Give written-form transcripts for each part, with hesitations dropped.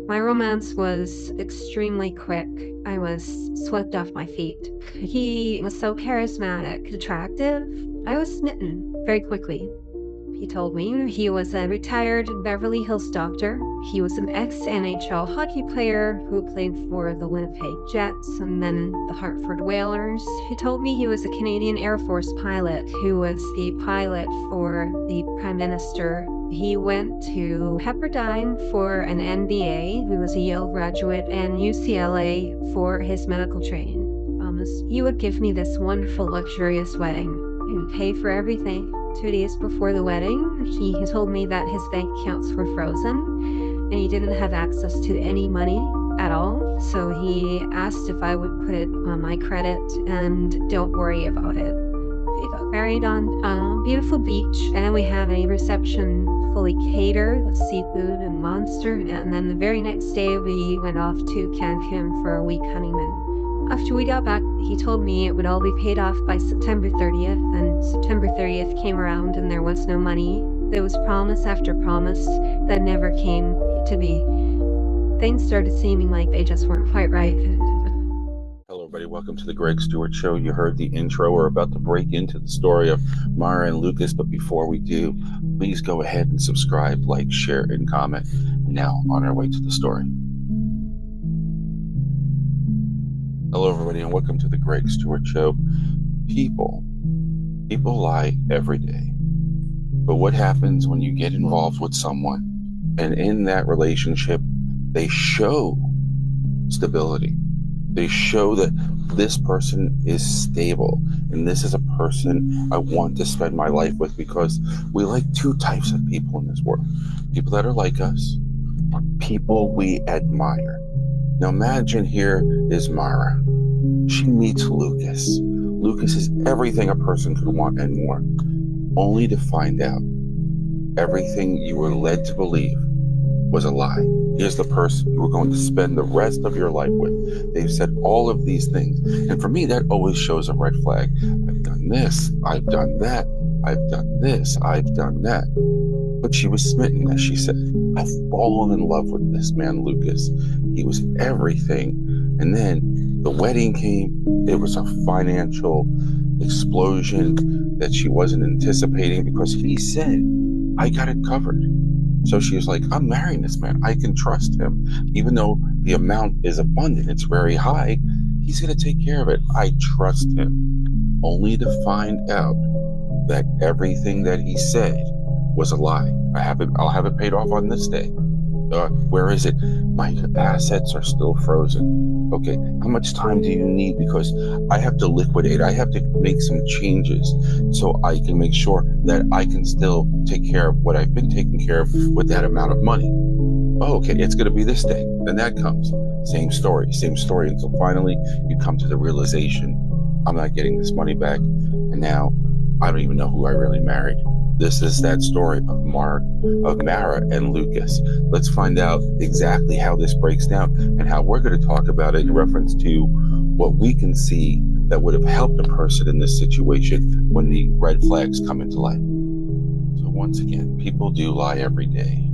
My romance was extremely quick. I was swept off my feet. He was so charismatic, attractive. I was smitten very quickly. He told me he was a retired Beverly Hills doctor. He was an ex-NHL hockey player who played for the Winnipeg Jets and then the Hartford Whalers. He told me he was a Canadian Air Force pilot who was the pilot for the Prime Minister. He went to Pepperdine for an MBA. He was a Yale graduate and UCLA for his medical training. Promised he would give me this wonderful, luxurious wedding and pay for everything. 2 days before the wedding, he told me that his bank accounts were frozen and he didn't have access to any money at all. So he asked if I would put it on my credit and don't worry about it. We got married on a beautiful beach, and then we had a reception fully catered with seafood and monster. And then the very next day, we went off to Cancun for a week honeymoon. After we got back, he told me it would all be paid off by September 30th, and September 30th came around and there was no money. There was promise after promise that never came to be. Things started seeming like they just weren't quite right. Hello, everybody. Welcome to the Greg Stewart Show. You heard the intro. We're about to break into the story of Mara and Lucas, but before we do, please go ahead and subscribe, like, share, and comment. Now, on our way to the story. Hello, everybody, and welcome to the Greg Stewart Show. People lie every day. But what happens when you get involved with someone and in that relationship, they show stability? They show that this person is stable and this is a person I want to spend my life with, because we like two types of people in this world. People that are like us, or people we admire. Now imagine here is Mara. She meets Lucas. Lucas is everything a person could want and more, only to find out everything you were led to believe was a lie. Here's the person you were going to spend the rest of your life with. They've said all of these things. And for me, that always shows a red flag. I've done this. I've done that. I've done this. I've done that. But she was smitten, as she said. I've fallen in love with this man, Lucas. He was everything. And then the wedding came. It was a financial explosion that she wasn't anticipating, because he said, I got it covered. So she was like, I'm marrying this man. I can trust him. Even though the amount is abundant, it's very high, he's going to take care of it. I trust him. Only to find out that everything that he said was a lie. I'll have it paid off on this day. Where is it? My assets are still frozen. Okay, how much time do you need? Because I have to liquidate. I have to make some changes so I can make sure that I can still take care of what I've been taking care of with that amount of money. Oh, okay, it's going to be this day. Then that comes. Same story until finally you come to the realization, I'm not getting this money back. And now I don't even know who I really married. This is that story of Mara and Lucas. Let's find out exactly how this breaks down and how we're going to talk about it in reference to what we can see that would have helped a person in this situation when the red flags come into light. So once again, people do lie every day.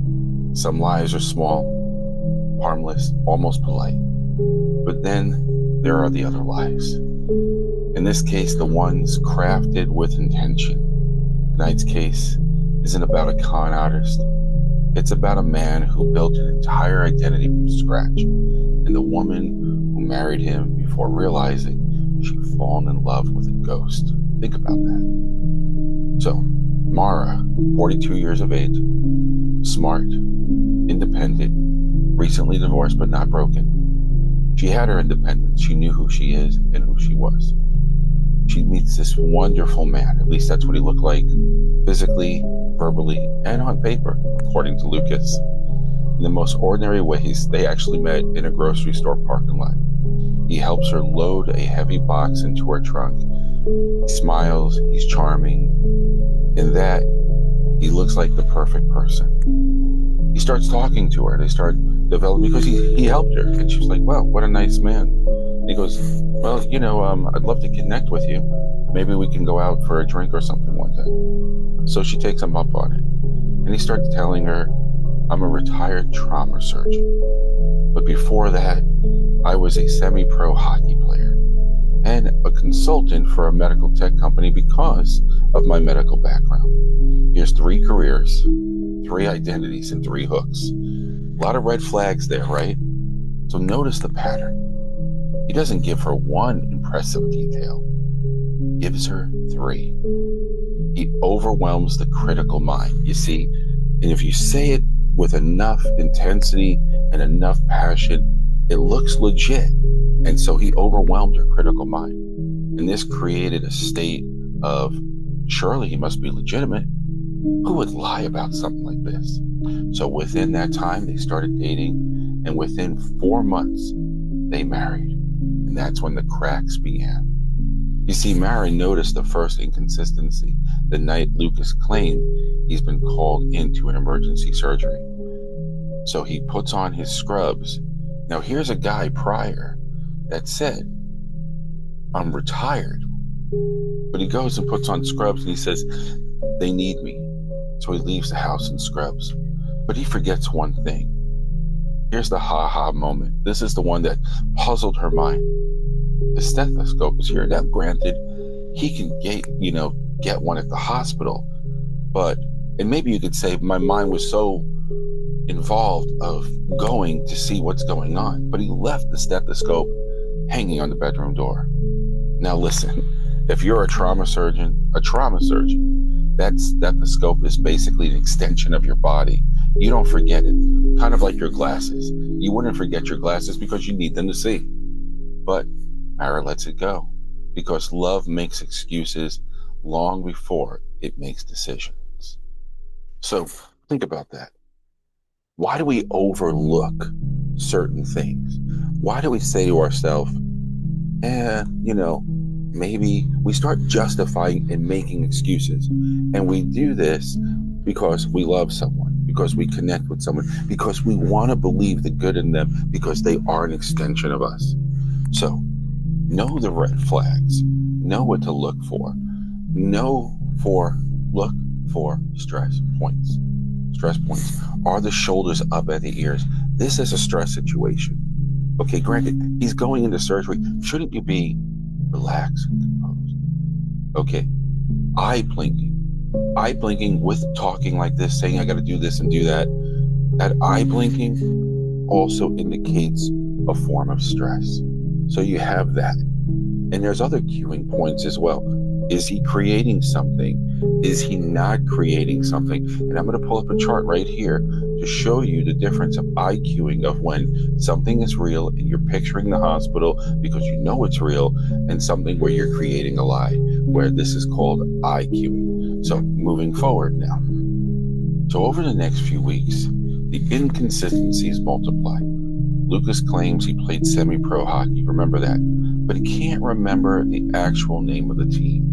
Some lies are small, harmless, almost polite. But then there are the other lies. In this case, the ones crafted with intention. Tonight's case isn't about a con artist. It's about a man who built an entire identity from scratch, and the woman who married him before realizing she'd fallen in love with a ghost. Think about that. So, Mara, 42 years of age, smart, independent, recently divorced but not broken. She had her independence. She knew who she is and who she was. She meets this wonderful man. At least that's what he looked like, physically, verbally, and on paper, according to Lucas. In the most ordinary ways, they actually met in a grocery store parking lot. He helps her load a heavy box into her trunk. He smiles, he's charming. In that, he looks like the perfect person. He starts talking to her. They start developing, because he helped her. And she was like, wow, what a nice man. He goes, well, I'd love to connect with you. Maybe we can go out for a drink or something one day. So she takes him up on it. And he starts telling her I'm a retired trauma surgeon. But before that, I was a semi-pro hockey player and a consultant for a medical tech company because of my medical background. Here's 3 careers, 3 identities, and 3 hooks. A lot of red flags there, right? So notice the pattern. He doesn't give her 1 impressive detail, he gives her 3. He overwhelms the critical mind, you see? And if you say it with enough intensity and enough passion, it looks legit. And so he overwhelmed her critical mind. And this created a state of, surely he must be legitimate. Who would lie about something like this? So within that time, they started dating. And within 4 months, they married. And that's when the cracks began. You see, Mary noticed the first inconsistency the night Lucas claimed he's been called into an emergency surgery. So he puts on his scrubs. Now, here's a guy prior that said, I'm retired. But he goes and puts on scrubs and he says, they need me. So he leaves the house in scrubs. But he forgets one thing. Here's the ha-ha moment. This is the one that puzzled her mind. The stethoscope is here. Now, granted, he can get one at the hospital, and maybe you could say my mind was so involved of going to see what's going on, but he left the stethoscope hanging on the bedroom door. Now listen, if you're a trauma surgeon, that stethoscope is basically an extension of your body. You don't forget it, kind of like your glasses. You wouldn't forget your glasses because you need them to see. But Mara lets it go because love makes excuses long before it makes decisions. So think about that. Why do we overlook certain things? Why do we say to ourselves, maybe we start justifying and making excuses? And we do this because we love someone, because we connect with someone, because we want to believe the good in them, because they are an extension of us. So know the red flags, know what to look for, look for stress points. Stress points are the shoulders up at the ears. This is a stress situation. Okay, granted, he's going into surgery. Shouldn't you be relaxed and composed? Okay, eye blinking with talking like this, saying I got to do this and do that. That eye blinking also indicates a form of stress. So you have that. And there's other cueing points as well. Is he creating something? Is he not creating something? And I'm going to pull up a chart right here to show you the difference of eye cueing of when something is real and you're picturing the hospital because you know it's real, and something where you're creating a lie, where this is called eye cueing. So moving forward now. So over the next few weeks, the inconsistencies multiply. Lucas claims he played semi-pro hockey, remember that, but he can't remember the actual name of the team.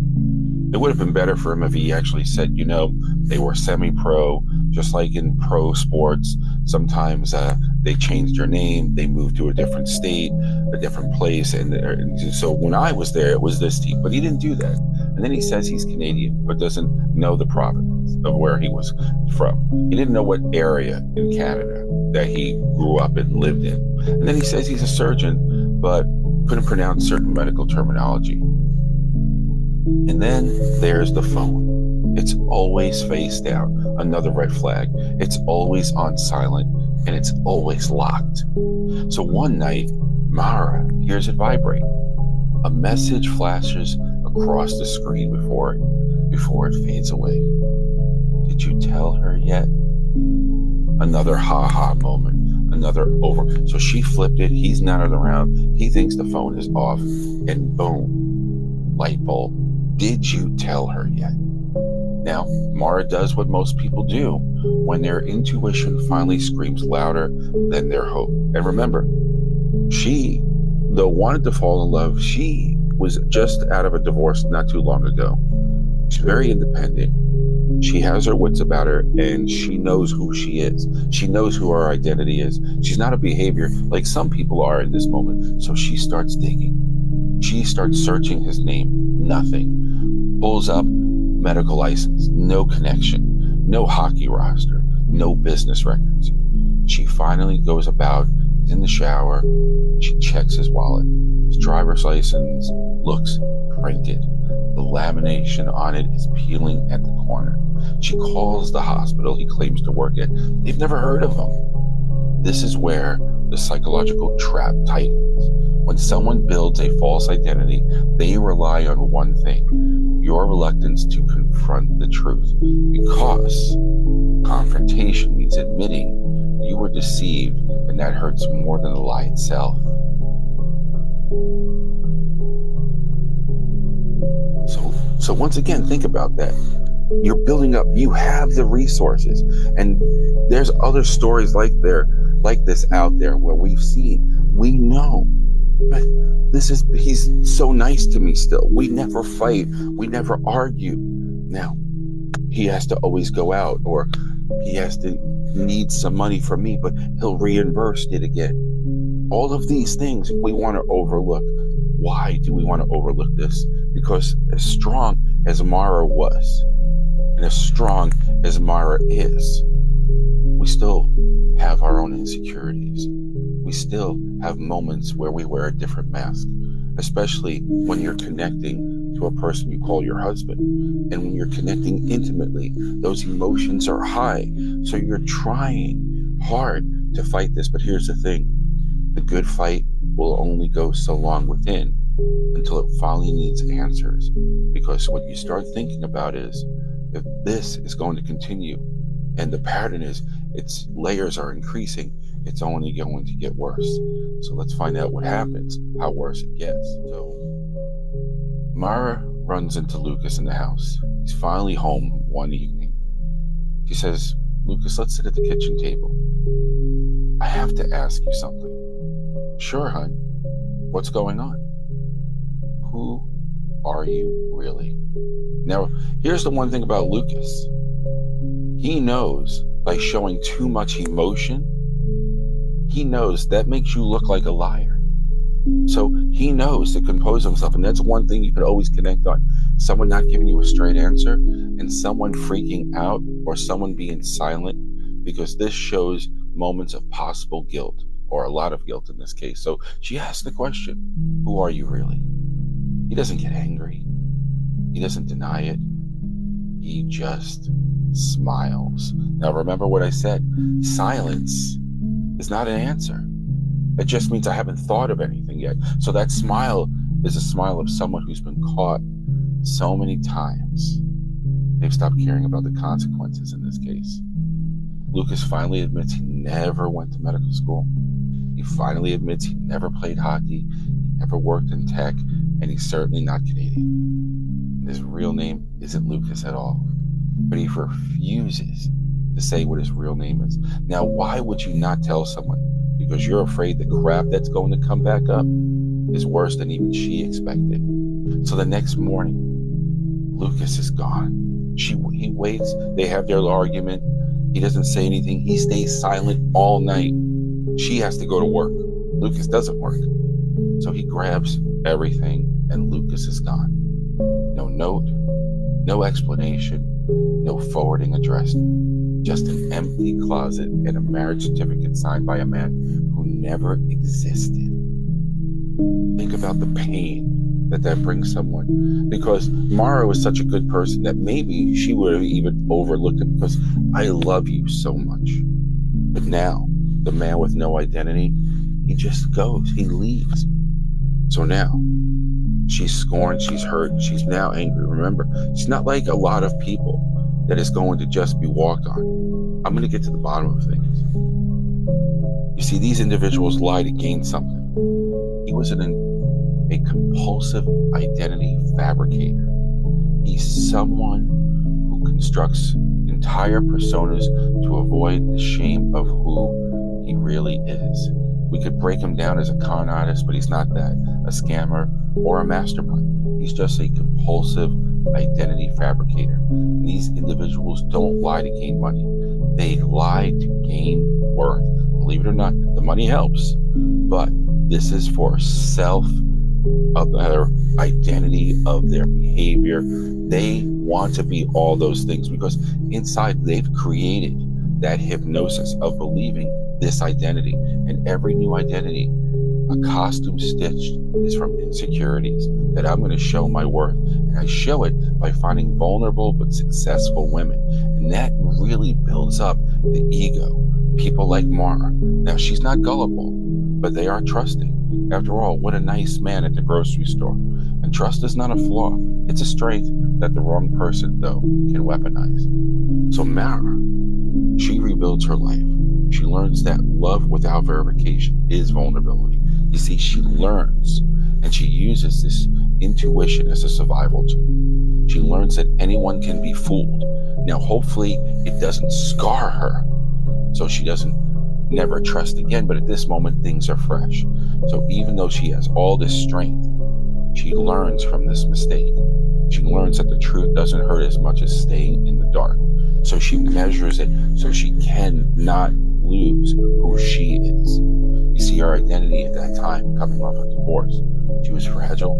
It would have been better for him if he actually said, they were semi-pro, just like in pro sports. Sometimes they changed their name, they moved to a different state, a different place. And so when I was there, it was this team, but he didn't do that. And then he says he's Canadian, but doesn't know the province of where he was from. He didn't know what area in Canada that he grew up and lived in. And then he says he's a surgeon, but couldn't pronounce certain medical terminology. And then there's the phone. It's always face down, another red flag. It's always on silent, and it's always locked. So one night, Mara hears it vibrate. A message flashes across the screen before it fades away. Did you tell her yet? Another ha-ha moment, another over. So she flipped it. He's not around. He thinks the phone is off, and boom, light bulb. Did you tell her yet? Now, Mara does what most people do when their intuition finally screams louder than their hope. And remember, she, though wanted to fall in love, she was just out of a divorce not too long ago. She's very independent. She has her wits about her, and she knows who she is. She knows who her identity is. She's not a behavior like some people are in this moment. So she starts digging. She starts searching his name. Nothing. Pulls up medical license. No connection. No hockey roster. no business records. She finally goes about, he's in the shower, she checks his wallet. His driver's license looks printed. The lamination on it is peeling at the corner. She calls the hospital he claims to work at. They've never heard of him. This is where the psychological trap tightens. When someone builds a false identity, they rely on one thing: your reluctance to confront the truth. Because confrontation means admitting you were deceived, and that hurts more than the lie itself. So once again, think about that. You're building up, you have the resources, and there's other stories like this out there where we know, but he's so nice to me still. We never fight, we never argue. Now, he has to always go out, or he has to need some money from me, but he'll reimburse it again. All of these things we want to overlook. Why do we want to overlook this? Because as strong as Mara was, and as strong as Mara is, we still have our own insecurities. We still have moments where we wear a different mask, especially when you're connecting to a person you call your husband. And when you're connecting intimately, those emotions are high. So you're trying hard to fight this. But here's the thing: the good fight will only go so long within until it finally needs answers. Because what you start thinking about is, if this is going to continue, and the pattern is its layers are increasing, it's only going to get worse. So let's find out what happens, how worse it gets. So Mara runs into Lucas in the house. He's finally home one evening. She says, "Lucas, let's sit at the kitchen table. I have to ask you something." "Sure, hon. What's going on?" "Who are you really?" Now, here's the one thing about Lucas. He knows by showing too much emotion, he knows that makes you look like a liar. So he knows to compose himself. And that's one thing you can always connect on. Someone not giving you a straight answer, and someone freaking out, or someone being silent, because this shows moments of possible guilt, or a lot of guilt in this case. So she asks the question, "Who are you really?" He doesn't get angry. He doesn't deny it. He just smiles. Now remember what I said. Silence is not an answer. It just means I haven't thought of anything yet. So that smile is a smile of someone who's been caught so many times. They've stopped caring about the consequences in this case. Lucas finally admits he never went to medical school. He finally admits he never played hockey, he never worked in tech, and he's certainly not Canadian. His real name isn't Lucas at all. But he refuses to say what his real name is. Now, why would you not tell someone? Because you're afraid the crap that's going to come back up is worse than even she expected. So the next morning, Lucas is gone. He waits. They have their argument. He doesn't say anything. He stays silent all night. She has to go to work. Lucas doesn't work. So he grabs everything, and Lucas is gone. No note, no explanation, no forwarding address. Just an empty closet and a marriage certificate signed by a man who never existed. Think about the pain that brings someone. Because Mara was such a good person that maybe she would have even overlooked it, because I love you so much. But now, the man with no identity, he just goes, he leaves. So now, she's scorned, she's hurt, she's now angry. Remember, she's not like a lot of people that is going to just be walked on. I'm going to get to the bottom of things. You see, these individuals lie to gain something. He was a compulsive identity fabricator. He's someone who constructs entire personas to avoid the shame of who he really is. We could break him down as a con artist, but he's not that. A scammer or a mastermind. He's just a compulsive identity fabricator. And these individuals don't lie to gain money. They lie to gain worth. Believe it or not, the money helps, but this is for self of their identity, of their behavior. They want to be all those things because inside they've created that hypnosis of believing this identity. And every new identity, a costume stitched, is from insecurities that I'm going to show my worth. And I show it by finding vulnerable but successful women. And that really builds up the ego. People like Mara. Now, she's not gullible, but they are trusting. After all, what a nice man at the grocery store. And trust is not a flaw. It's a strength that the wrong person, though, can weaponize. So Mara, she rebuilds her life. She learns that love without verification is vulnerability. You see, she learns and she uses this intuition as a survival tool. She learns that anyone can be fooled. Now, hopefully, it doesn't scar her, so she doesn't never trust again. But at this moment, things are fresh. So even though she has all this strength, she learns from this mistake. She learns that the truth doesn't hurt as much as staying in the dark. So she measures it so she cannot lose who she is. You see, her identity at that time, coming off a divorce, she was fragile.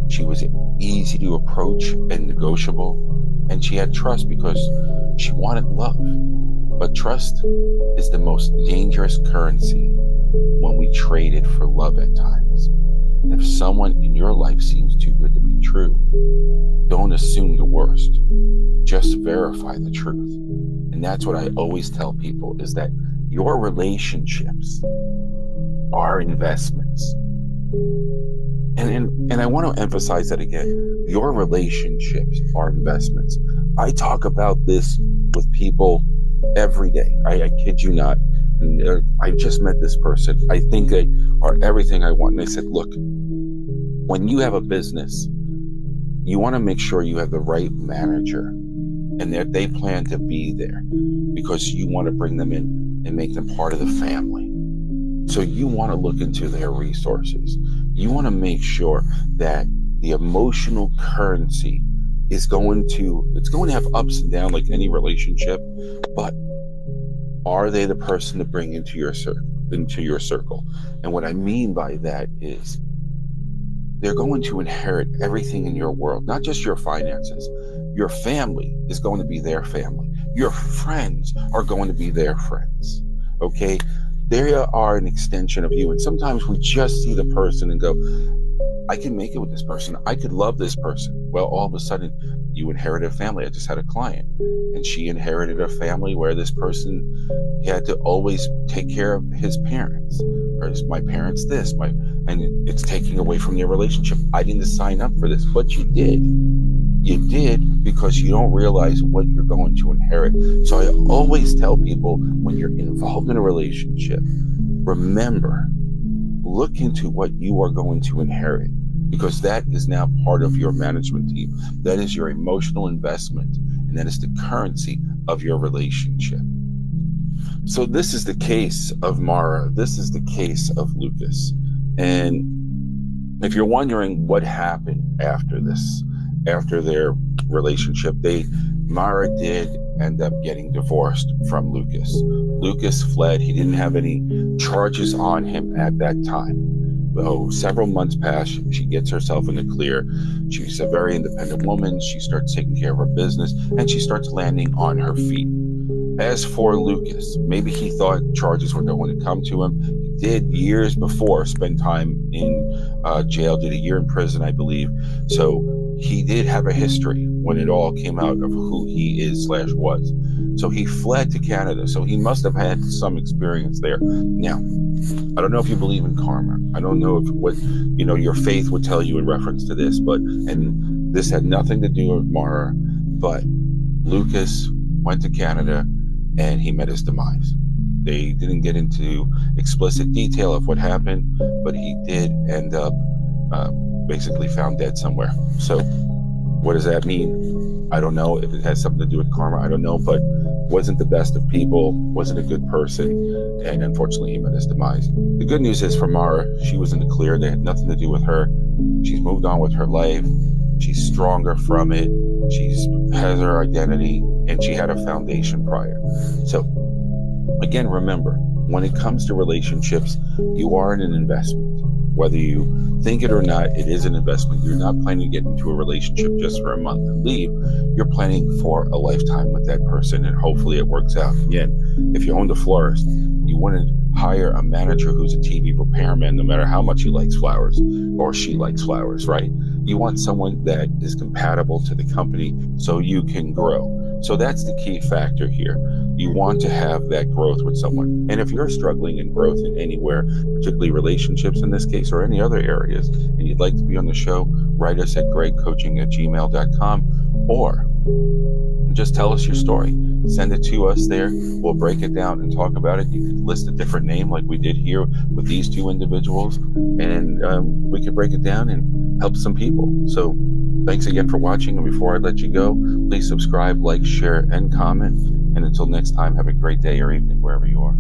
She was easy to approach and negotiable. And she had trust because she wanted love. But trust is the most dangerous currency when we trade it for love at times. And if someone in your life seems too good to be true, don't assume the worst. Just verify the truth. And that's what I always tell people, is that your relationships are investments. And I want to emphasize that again. Your relationships are investments. I talk about this with people every day. I kid you not. And I just met this person. I think they are everything I want. And they said, look, when you have a business, you want to make sure you have the right manager and that they plan to be there because you want to bring them in and make them part of the family. So you want to look into their resources. You want to make sure that the emotional currency is going to have ups and downs like any relationship, but are they the person to bring into your circle? And what I mean by that is they're going to inherit everything in your world, not just your finances. Your family is going to be their family. Your friends are going to be their friends. Okay? They are an extension of you. And sometimes we just see the person and go, I can make it with this person. I could love this person. Well, all of a sudden, you inherit a family. I just had a client, and she inherited a family where this person had to always take care of his parents. Or is my parents this? And it's taking away from their relationship. I didn't sign up for this, but you did. You did because you don't realize what you're going to inherit. So I always tell people when you're involved in a relationship, remember, look into what you are going to inherit because that is now part of your management team. That is your emotional investment, and that is the currency of your relationship. So this is the case of Mara. This is the case of Lucas. And if you're wondering what happened after this, after their relationship, Mara did end up getting divorced from Lucas. Lucas fled. He didn't have any charges on him at that time. Well, several months pass. She gets herself in the clear. She's a very independent woman. She starts taking care of her business, and she starts landing on her feet. As for Lucas, maybe he thought charges were going to come to him. He did years before spend time in jail, did a year in prison, I believe. So he did have a history when it all came out of who he is / was. So he fled to Canada. So he must have had some experience there. Now, I don't know if you believe in karma. I don't know if what your faith would tell you in reference to this, and this had nothing to do with Mara, but Lucas went to Canada and he met his demise. They didn't get into explicit detail of what happened, but he did end up basically found dead somewhere. So what does that mean? I don't know if it has something to do with karma. I don't know, but wasn't the best of people, wasn't a good person, and unfortunately he met his demise. The good news is for Mara, she was in the clear. They had nothing to do with her. She's moved on with her life. She's stronger from it. She's has her identity, and she had a foundation prior. So again, remember, when it comes to relationships, you are in an investment. Whether you think it or not, it is an investment. You're not planning to get into a relationship just for a month and leave. You're planning for a lifetime with that person, and hopefully it works out. Again, if you owned a florist, you wouldn't hire a manager who's a TV repairman, no matter how much he likes flowers or she likes flowers, right? You want someone that is compatible to the company so you can grow. So that's the key factor here. You want to have that growth with someone. And if you're struggling in growth in anywhere, particularly relationships in this case, or any other areas, and you'd like to be on the show, write us at gregcoaching@gmail.com, or just tell us your story. Send it to us there. We'll break it down and talk about it. You could list a different name like we did here with these two individuals, and we could break it down and help some people. So thanks again for watching. And before I let you go, please subscribe, like, share, and comment. And until next time, have a great day or evening wherever you are.